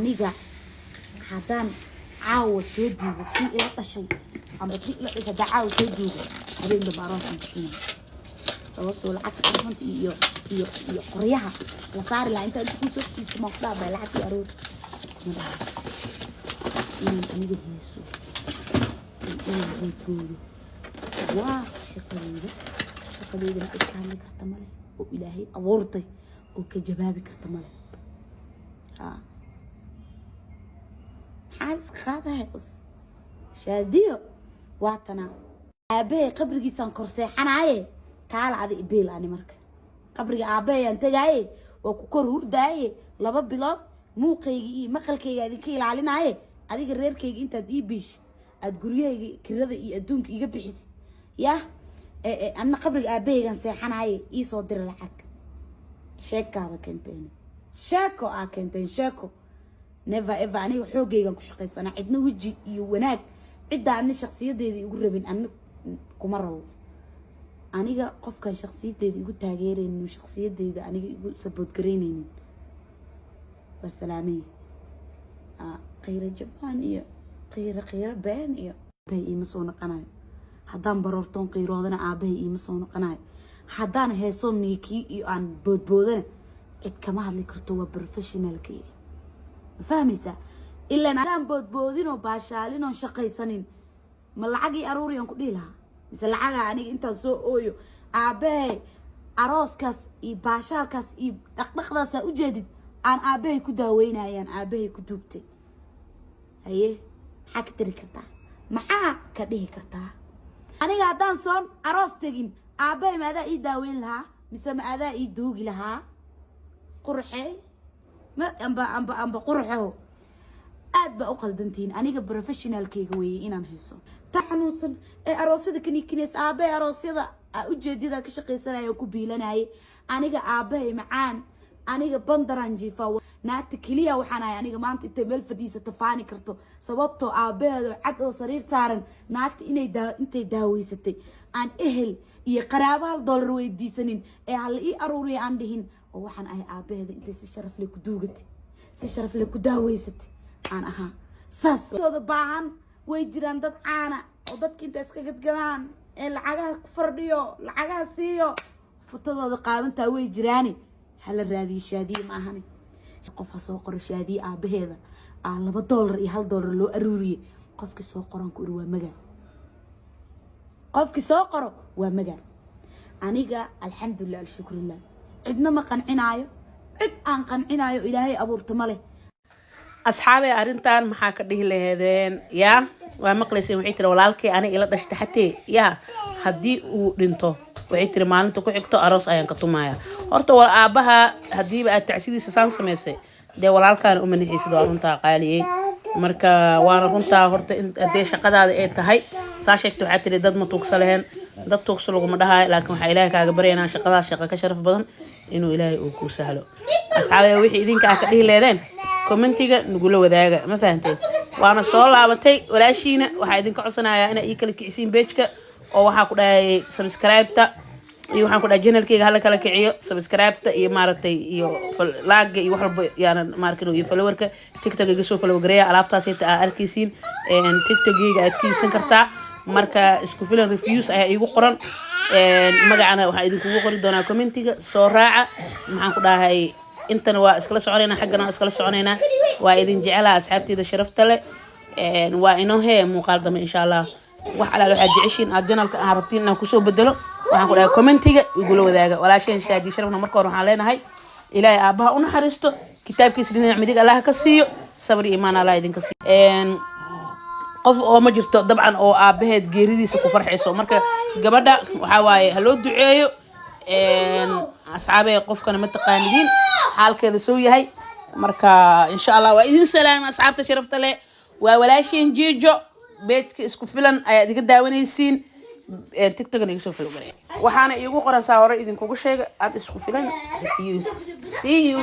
aniga haddaan caawa soo duugo kii ila dhashay ama kii ila dhashay haddaan caawa soo duugo habeen dambe aroosaan bixinaya sababtoo lacagta armanta iyo qoryaha la saari lahaa inta ku soo fiiso ma ku dhaafay lacagtii aroos inaan aniga heeso inaan reeboodo waa shaqadeyda ma iskaali karta male oo ilaahay abuurtay oo ka jawaabi karta male حاس خاطئ شاديو واتنا أبي قبري جيسان كرسي حناي تعال عادي إبيل أنا مرك قبري أبي أنت جاي وكوكور داي لبا بلاد مو كيجي ما خل كيجي هذه كيل علينا عاي هذه الرير كيجي أنت دي بيش أتقوليه كرده يدونك يجيب بيحس يا أنا قبري أبي كان سيحناي يصدر الحق شاكا وكنتين شاكو أكنتين شاكو never ever aniga xoogaygan ku shaqeysana cidna waji iyo wanaag cidda aan shakhsiyadeeda igu rabin aan kuma rabo aniga qofkan shakhsiyadeeda igu taageeraynin shakhsiyadeeda aniga igu support gareynaynin wasalaamay qeyra jabaan iyo qeyra been iyo bay ima soo noqonayo haddaan baroortoon qeyroodana aabahay ima soo noqonayo haddaan heeso niiki iyo aan boodboodana cid kama hadli karto waa professionalkii فاهميسا إلا أنا بودينو باشالينو شقيسانين ما العقي أروري أنكو ديلها مثل العقا يعني أنت سو أويو أبي أروس كاس إي باشال كاس إي أقنقضا سأجدد عن أبي كداوينا يعني أبي كدوبتي أيه حاك تري كرتا معا كديه كرتا أنا قاعدان صون أروس تجين أبي ماذا إي داوين لها مثل ما أذا إي دوغي لها قرحي ما أمبا قرحه أدب أقل بنتين أنا كبروفيشنال كيجوي إن هيسو تحنوصل أروسيدا كنيس أبي أروسيدا أوجديدا كشقي سنة يكوبيلنا هاي أنا كأبي معان أنا كبندرانجي فو نات كليا وحنا أنا كمان تتمل فديسة تفاني كرتو سببتو أبي عد وصرير صارن نات أنت داوي ستي عن أهل يقرابها الدولار ويدي سنين هل أروري عندهن وحن أي عبادة أنت سشرف لك دوجتي سشرف لك داويستي أنا ساس هذا بعان ويجران ضد عنا وضد كنت أسكت جران العجا فرديو العجا سيو فتضاد قارن تاوي جراني هل الرادي شادي معهني قف سوقر شادي بهذا على $1 $1 لو أروري قفك سوقران كوروا مجا قفك سوقر ومجا أنيجا الحمد لله الشكر لله عدنا ما قنعنايو عد أن قنعنايو إلهي أبورت ماله أصحابي أرنتان محاك ديه لهذين يا ومقلسي وحيتر ولالكي أنا إلا دشتحتي يا هدي ورنتو وحيتر مالنتو كحكتو أروس أيان كتومايا هورتو وآبها هدي بقى التعسيدي سسان سميسي دي ولالكان أمني حيسدو أرنتا قالي marka waana runta horta intee shaqadaada ay tahay saashayto waxa tiri dad ma tuugsalehen dad tuugso lagu ma dhahay laakiin waxa ilaahay kaaga baryaynaa shaqada shaqa ka sharaf badan inuu ilaahay uu ku sahlo asxaabay wixii idinka ka dhihi leedeen commentiga nugula wadaaga ma fahanteen waana soo laabatay walaashiina waxa idinka codsanayaa inay kala kicisiin page-ka oo waxa ku dhahay subscribe-ta iyo waxaan ku dhahay channel-kayga hala kala kiciyo subscribe-ta iyo maaragtay iyo like iyo wax walba yaana markino iyo follower-ka TikTok-ga soo follow gareeya alaabtaas ay arkaysiin TikTok-ga aad tiibsan kartaa marka isku filan reviews ayaa igu qoran magacana waxa idinku qori doonaa commentiga soo raaca maxaan ku dhahay intana waa iskala soconeena xaggana waa iskala soconeena waa idin jecelahay asxaabteyda sharafta leh waa inoo hee muuqaal dambe insha Allah wax alaal waxa jeceshiin aad channel-ka aan rabtiin inaan ku soo bedelo waxaan ku dhahay commentiga igula wadaaga walaasheen shaadi sharafna marka hore waxaan leenahay ilaahay aabaha u naxariisto kitaabkiisa dhinac midig Allah ka siiyo sabr iyo iimaan Allah idinka siiyo qof oo ma jirto dabcan oo aabaheed geeridiisa ku farxayso marka gabadha waxa waaye haloo duceeyo asxaabay qofkana ma taqaanidiin xaalkeeda soo yahay marka insha Allah waa idin salaam asxaabta sharafta leh waa walaasheen jiijo beedka isku filan ayaa idiga daawanaysiin TikTok-na igu soo follow gareey waxaana iigu qoran saa hore idinkugu sheega aad isku filan reviews see you